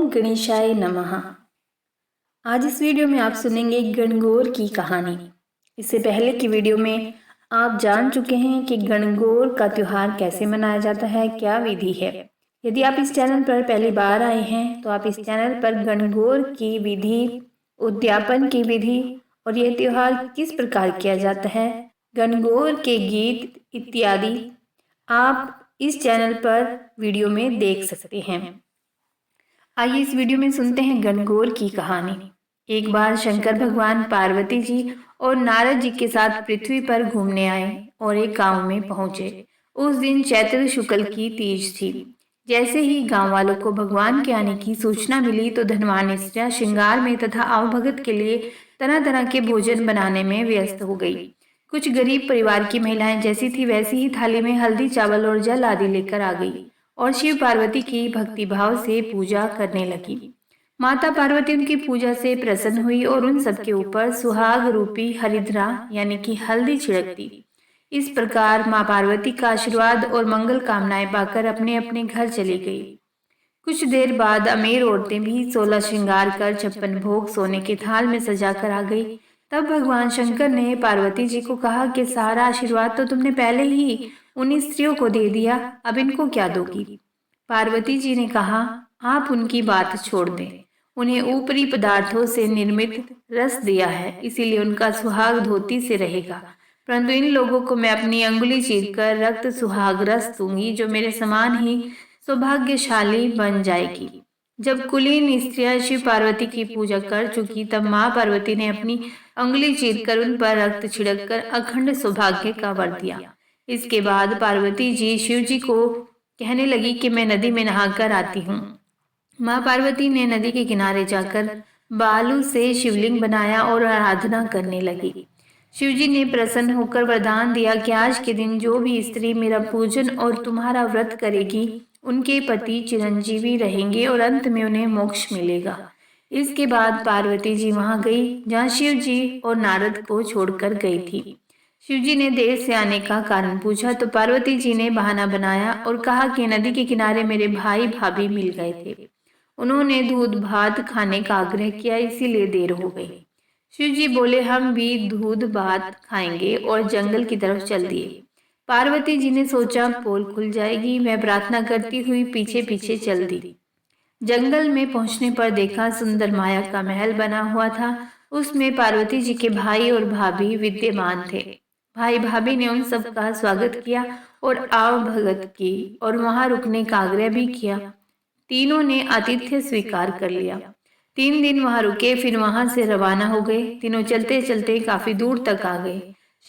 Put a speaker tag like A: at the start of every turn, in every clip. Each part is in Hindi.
A: ओम गणेशाय नमः। आज इस वीडियो में आप सुनेंगे गणगौर की कहानी। इससे पहले की वीडियो में आप जान चुके हैं कि गणगौर का त्योहार कैसे मनाया जाता है, क्या विधि है। यदि आप इस चैनल पर पहली बार आए हैं तो आप इस चैनल पर गणगौर की विधि, उद्यापन की विधि और यह त्योहार किस प्रकार किया जाता है, गणगौर के गीत इत्यादि आप इस चैनल पर वीडियो में देख सकते हैं। आइए इस वीडियो में सुनते हैं गणगौर की कहानी। एक बार शंकर भगवान पार्वती जी और नारद जी के साथ पृथ्वी पर घूमने आए और एक गांव में पहुंचे। उस दिन चैत्र शुक्ल की तीज थी। जैसे ही गांव वालों को भगवान के आने की सूचना मिली तो धनवान स्त्रियां श्रृंगार में तथा आवभगत के लिए तरह तरह के भोजन बनाने में व्यस्त हो गई। कुछ गरीब परिवार की महिलाएं जैसी थी वैसी ही थाली में हल्दी, चावल और जल आदि लेकर आ गई और शिव पार्वती की भक्ति भाव से पूजा करने लगी। माता पार्वती उनकी पूजा से प्रसन्न हुई और उन सबके ऊपर सुहाग रूपी हरिद्रा यानी कि हल्दी छिड़क दी। इस प्रकार माँ पार्वती का आशीर्वाद और मंगल कामनाएं पाकर अपने अपने घर चली गई। कुछ देर बाद अमीर औरतें भी 16 श्रृंगार कर 56 भोग सोने के थाल में सजा कर आ गई। तब भगवान शंकर ने पार्वती जी को कहा कि सारा आशीर्वाद तो तुमने पहले ही उन स्त्रियों को दे दिया, अब इनको क्या दोगी। पार्वती जी ने कहा, आप उनकी बात छोड़ दें, उन्हें ऊपरी पदार्थों से निर्मित रस दिया है, इसीलिए उनका सुहाग धोती से रहेगा। परंतु इन लोगों को मैं अपनी अंगुली चीरकर रक्त सुहाग रस दूंगी, जो मेरे समान ही सौभाग्यशाली बन जाएगी। जब कुलीन स्त्रियां शिव पार्वती की पूजा कर चुकी तब माँ पार्वती ने अपनी अंगुली चीरकर उन पर रक्त छिड़ककर अखंड सौभाग्य का वर दिया। इसके बाद पार्वती जी शिव जी को कहने लगी कि मैं नदी में नहाकर आती हूँ। माँ पार्वती ने नदी के किनारे जाकर बालू से शिवलिंग बनाया और आराधना करने लगी। शिवजी ने प्रसन्न होकर वरदान दिया कि आज के दिन जो भी स्त्री मेरा पूजन और तुम्हारा व्रत करेगी उनके पति चिरंजीवी रहेंगे और अंत में उन्हें मोक्ष मिलेगा। इसके बाद पार्वती जी वहां गई जहां शिव जी और नारद को छोड़कर गई थी। शिवजी ने देर से आने का कारण पूछा तो पार्वती जी ने बहाना बनाया और कहा कि नदी के किनारे मेरे भाई भाभी मिल गए थे, उन्होंने दूध भात खाने का आग्रह किया, इसीलिए देर हो गई। शिव जी बोले, हम भी दूध भात खाएंगे और जंगल की तरफ चल दिए। पार्वती जी ने सोचा पोल खुल जाएगी, मैं प्रार्थना करती हुई पीछे पीछे चल दी। जंगल में पहुंचने पर देखा सुंदर माया का महल बना हुआ था। उसमें पार्वती जी के भाई और भाभी विद्यमान थे। भाई भाभी ने उन सब का स्वागत किया और आव भगत की और वहां रुकने का आग्रह भी किया। तीनों ने आतिथ्य स्वीकार कर लिया। 3 दिन वहां रुके, फिर वहां से रवाना हो गए। तीनों चलते चलते काफी दूर तक आ गए।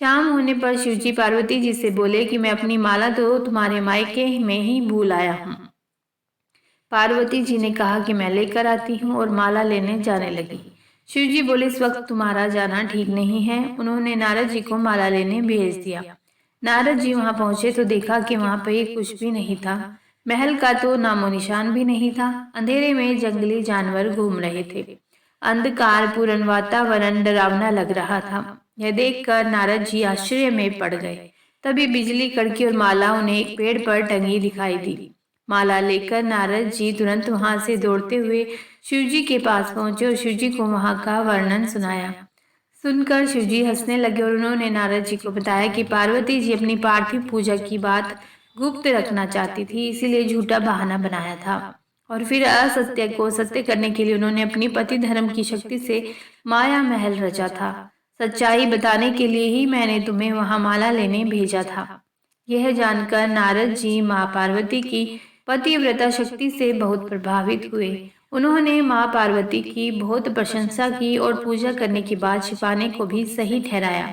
A: शाम होने पर शिवजी पार्वती जी से बोले कि मैं अपनी माला तो तुम्हारे मायके में ही भूल आया हूँ। पार्वती जी ने कहा कि मैं लेकर आती हूँ और माला लेने जाने लगी। शिवजी बोले, इस वक्त तुम्हारा जाना ठीक नहीं है। उन्होंने नारद जी को माला लेने भेज दिया। नारद जी वहां पहुंचे तो देखा कि वहां पे कुछ भी नहीं था। महल का तो नामो निशान भी नहीं था। अंधेरे में जंगली जानवर घूम रहे थे। अंधकार पूर्ण वातावरण डरावना लग रहा था। यह देखकर नारद जी आश्चर्य में पड़ गए। तभी बिजली कड़की और माला उन्हें एक पेड़ पर टंगी दिखाई दी। माला लेकर नारद जी तुरंत वहां से दौड़ते हुए शिवजी के पास पहुंचे और शिवजी को वहां का वर्णन सुनाया। सुनकर शिवजी हंसने लगे और उन्होंने नारद जी को बताया कि पार्वती जी अपनी पार्थिव पूजा की बात गुप्त रखना चाहती थी, इसीलिए झूठा बहाना बनाया था और फिर असत्य को सत्य करने के लिए उन्होंने अपनी पति धर्म की शक्ति से माया महल रचा था। सच्चाई बताने के लिए ही मैंने तुम्हें वहां माला लेने भेजा था। यह जानकर नारद जी माँ पार्वती की पतिव्रता शक्ति से बहुत प्रभावित हुए। उन्होंने माँ पार्वती की बहुत प्रशंसा की और पूजा करने की बात छिपाने को भी सही ठहराया,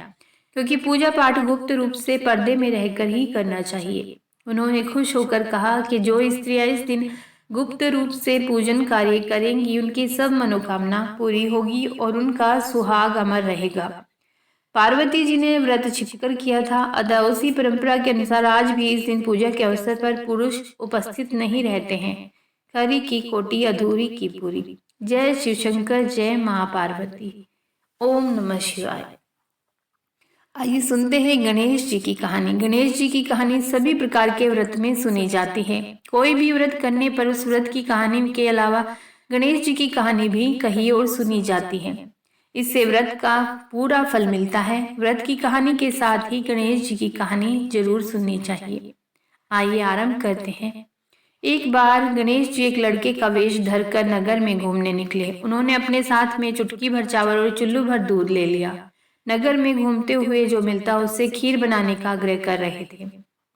A: क्योंकि पूजा पाठ गुप्त रूप से पर्दे में रहकर ही करना चाहिए। उन्होंने खुश होकर कहा कि जो स्त्रियां इस दिन गुप्त रूप से पूजन कार्य करेंगी उनकी सब मनोकामना पूरी होगी और उनका सुहाग अमर रहेगा। पार्वती जी ने व्रत छिपकर किया था, अतः उसी परंपरा के अनुसार आज भी इस दिन पूजा के अवसर पर पुरुष उपस्थित नहीं रहते हैं। खरी की कोटि अधूरी की पूरी। जय शिव शंकर, जय माँ पार्वती। ओम नमः शिवाय। आइए सुनते हैं गणेश जी की कहानी। गणेश जी की कहानी सभी प्रकार के व्रत में सुनी जाती है। कोई भी व्रत करने पर उस व्रत की कहानी के अलावा गणेश जी की कहानी भी कही और सुनी जाती है। इससे व्रत का पूरा फल मिलता है। व्रत की कहानी के साथ ही गणेश जी की कहानी जरूर सुननी चाहिए। आइए आरंभ करते हैं। एक बार गणेश जी एक लड़के का वेश धरकर नगर में घूमने निकले। उन्होंने अपने साथ में चुटकी भर चावल और चुल्लू भर दूध ले लिया। नगर में घूमते हुए जो मिलता उससे खीर बनाने का आग्रह कर रहे थे।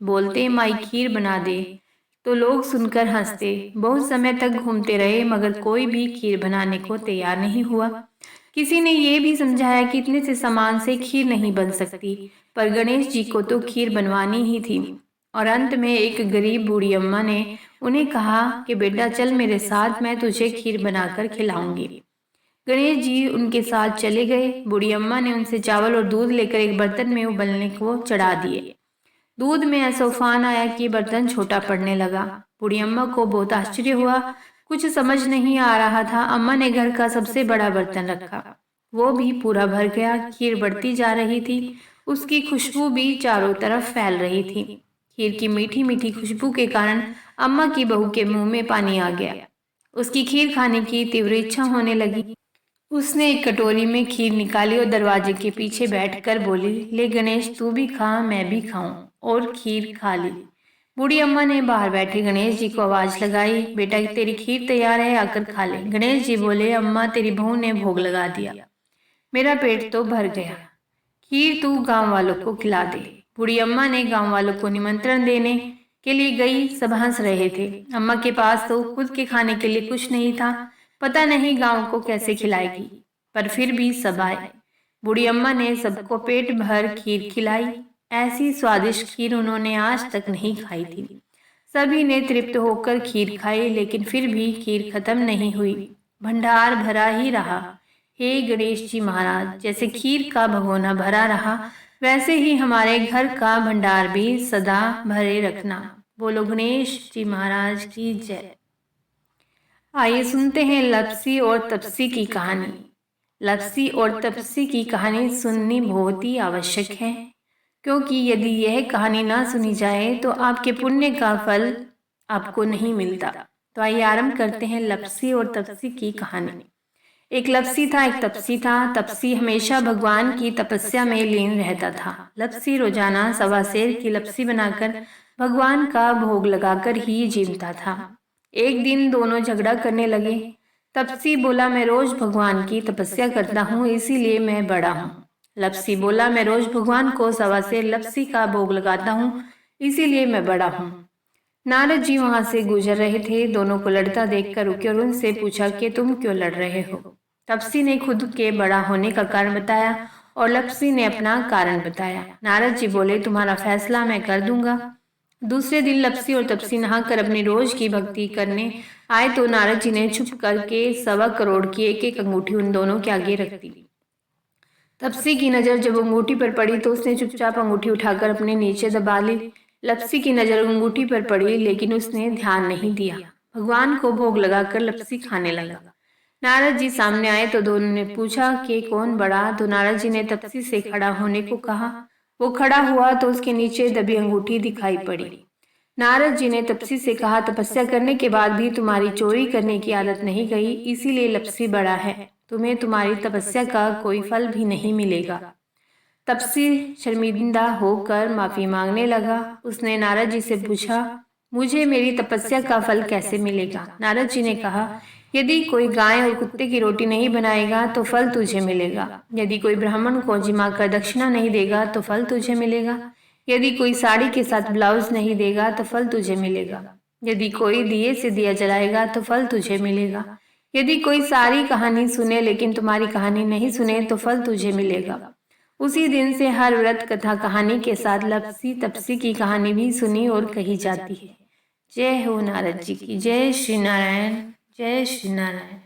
A: बोलते, माई खीर बना दे। तो लोग सुनकर हंसते। बहुत समय तक घूमते रहे मगर कोई भी खीर बनाने को तैयार नहीं हुआ। किसी ने ये भी समझाया कि इतने से सामान से खीर नहीं बन सकती, पर गणेश जी को तो खीर बनवानी ही थी। और अंत में एक गरीब बूढ़ी अम्मा ने उन्हें कहा कि बेटा चल मेरे साथ, मैं तुझे खीर बनाकर खिलाऊंगी। गणेश जी उनके साथ चले गए। बूढ़ी अम्मा ने उनसे चावल और दूध लेकर एक बर्तन में उबलने को चढ़ा दिए। दूध में ऐसा उफान आया कि बर्तन छोटा पड़ने लगा। बूढ़ी अम्मा को बहुत आश्चर्य हुआ। कुछ समझ नहीं आ रहा था। अम्मा ने घर का सबसे बड़ा बर्तन रखा, वो भी पूरा भर गया। खीर बढ़ती जा रही थी, उसकी खुशबू भी चारों तरफ फैल रही थी। खीर की मीठी मीठी खुशबू के कारण अम्मा की बहू के मुंह में पानी आ गया। उसकी खीर खाने की तीव्र इच्छा होने लगी। उसने एक कटोरी में खीर निकाली और दरवाजे के पीछे बैठकर बोली, ले गणेश तू भी खा, मैं भी खाऊं। और खीर खा ली। बूढ़ी अम्मा ने बाहर बैठे गणेश जी को आवाज लगाई, बेटा तेरी खीर तैयार है, आकर खा ले। गणेश जी बोले, अम्मा तेरी बहू ने भोग लगा दिया, मेरा पेट तो भर गया, खीर तू गांव वालों को खिला दे। बूढ़ी अम्मा ने गांव वालों को निमंत्रण देने के लिए गई। सब हंस रहे थे। अम्मा के पास तो खुद के खाने के लिए कुछ नहीं था। पता नहीं गांव को कैसे खिलाएगी, पर फिर भी सब आए। बूढ़ी अम्मा ने सबको पेट भर खीर खिलाई। ऐसी स्वादिष्ट खीर उन्होंने आज तक नहीं खाई थी। सभी ने तृप्त होकर खीर खाई, लेकिन फिर भी खीर खत्म नहीं हुई, भंडार भरा ही रहा। हे गणेश जी महाराज, जैसे खीर का भगोना भरा रहा, वैसे ही हमारे घर का भंडार भी सदा भरे रखना। बोलो गणेश जी महाराज की जय। आइए सुनते हैं लपसी और तपसी की कहानी। लपसी और तपसी की कहानी सुननी बहुत ही आवश्यक है, क्योंकि यदि यह कहानी ना सुनी जाए तो आपके पुण्य का फल आपको नहीं मिलता। तो आइए आरंभ करते हैं लपसी और तपसी की कहानी। एक लपसी था, एक तपसी था। तपसी हमेशा भगवान की तपस्या में लीन रहता था। लपसी रोजाना सवा सेर की लपसी बनाकर भगवान का भोग लगाकर ही जीवता था। एक दिन दोनों झगड़ा करने लगे। तपसी बोला, मैं रोज भगवान की तपस्या करता हूँ, इसीलिए मैं बड़ा हूँ। लपसी बोला, मैं रोज भगवान को सवा सेर लपसी का भोग लगाता हूँ, इसीलिए मैं बड़ा हूँ। नारद जी वहां से गुजर रहे थे। दोनों को लड़ता देखकर रुके और उनसे पूछा कि तुम क्यों लड़ रहे हो। तपसी ने खुद के बड़ा होने का कारण बताया और लपसी ने अपना कारण बताया। नारद जी बोले, तुम्हारा फैसला मैं कर दूंगा। दूसरे दिन लपसी और तपसी नहाकर अपनी रोज की भक्ति करने आए तो नारद जी ने छुप करके 1.25 करोड़ की एक एक अंगूठी उन दोनों के आगे रख दी। तपसी की नजर जब अंगूठी पर पड़ी तो उसने चुपचाप अंगूठी उठाकर अपने नीचे दबा ली। लपसी की नजर अंगूठी पर पड़ी, लेकिन उसने ध्यान नहीं दिया। भगवान को भोग लगाकर लपसी खाने लगा। नारद जी सामने आए तो दोनों ने पूछा कि कौन बड़ा। तो नारद जी ने तपसी से खड़ा होने को कहा। वो खड़ा हुआ तो उसके नीचे दबी अंगूठी दिखाई पड़ी। नारद जी ने तपसी से कहा, तपस्या करने के बाद भी तुम्हारी चोरी करने की आदत नहीं गई, इसीलिए लपसी बड़ा है। तुम्हें तुम्हारी तपस्या का कोई फल भी नहीं मिलेगा। तपसी शर्मिंदा होकर माफी मांगने लगा। उसने नारद जी से पूछा, मुझे मेरी तपस्या का फल कैसे मिलेगा। नारद जी ने कहा, यदि कोई गाय और कुत्ते की रोटी नहीं बनाएगा तो फल तुझे मिलेगा। यदि कोई ब्राह्मण को जिमा कर दक्षिणा नहीं देगा तो फल तुझे मिलेगा। यदि कोई साड़ी के साथ ब्लाउज नहीं देगा तो फल तुझे मिलेगा। यदि कोई दिए से दिया जलाएगा तो फल तुझे मिलेगा। यदि कोई सारी कहानी सुने लेकिन तुम्हारी कहानी नहीं सुने तो फल तुझे मिलेगा। उसी दिन से हर व्रत कथा कहानी के साथ लपसी तपसी की कहानी भी सुनी और कही जाती है। जय हो नारद जी की। जय श्री नारायण। जय श्री नारायण।